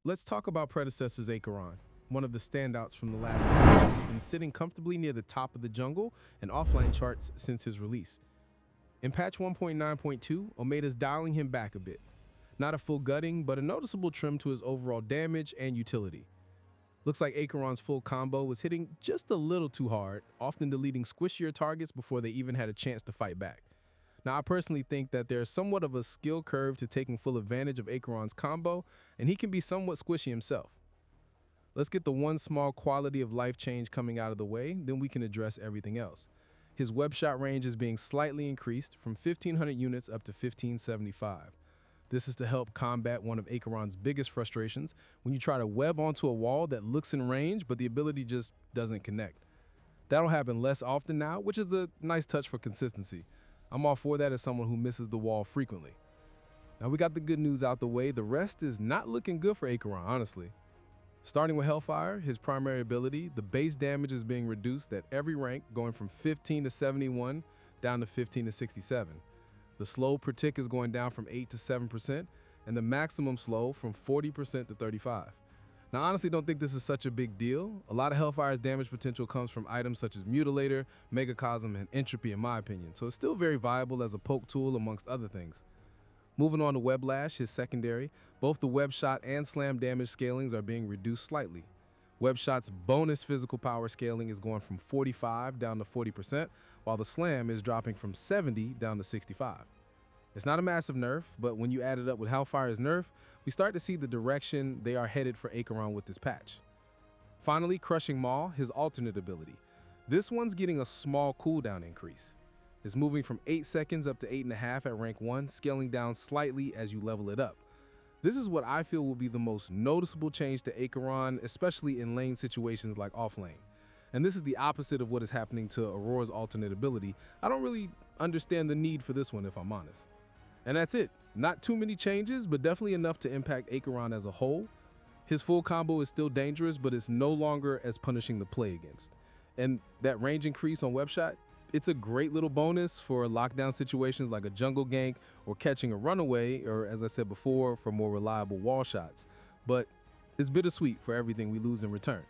Let's talk about Predecessor's Akeron, one of the standouts from the last patch who's been sitting comfortably near the top of the jungle and offline charts since his release. In patch 1.9.2, Omeda's dialing him back a bit. Not a full gutting, but a noticeable trim to his overall damage and utility. Looks like Akeron's full combo was hitting just a little too hard, often deleting squishier targets before they even had a chance to fight back. Now, I personally think that there's somewhat of a skill curve to taking full advantage of Akeron's combo, and he can be somewhat squishy himself. Let's get the one small quality of life change coming out of the way, then we can address everything else. His web shot range is being slightly increased from 1500 units up to 1575. This is to help combat one of Akeron's biggest frustrations, when you try to web onto a wall that looks in range, but the ability just doesn't connect. That'll happen less often now, which is a nice touch for consistency. I'm all for that as someone who misses the wall frequently. Now we got the good news out the way, the rest is not looking good for Akeron, honestly. Starting with Hellfire, his primary ability, the base damage is being reduced at every rank, going from 15 to 71 down to 15 to 67. The slow per tick is going down from 8 to 7%, and the maximum slow from 40% to 35%. Now, I honestly don't think this is such a big deal. A lot of Hellfire's damage potential comes from items such as Mutilator, Megacosm, and Entropy in my opinion, so it's still very viable as a poke tool amongst other things. Moving on to Weblash, his secondary, both the web shot and slam damage scalings are being reduced slightly. Web shot's bonus physical power scaling is going from 45 down to 40%, while the slam is dropping from 70 down to 65. It's not a massive nerf, but when you add it up with Hellfire's nerf, we start to see the direction they are headed for Akeron with this patch. Finally, Crushing Maul, his alternate ability. This one's getting a small cooldown increase. It's moving from 8 seconds up to 8.5 at rank 1, scaling down slightly as you level it up. This is what I feel will be the most noticeable change to Akeron, especially in lane situations like offlane. And this is the opposite of what is happening to Aurora's alternate ability. I don't really understand the need for this one, if I'm honest. And that's it. Not too many changes, but definitely enough to impact Akeron as a whole. His full combo is still dangerous, but it's no longer as punishing to play against. And that range increase on Webshot, it's a great little bonus for lockdown situations like a jungle gank or catching a runaway, or as I said before, for more reliable wall shots. But it's bittersweet for everything we lose in return.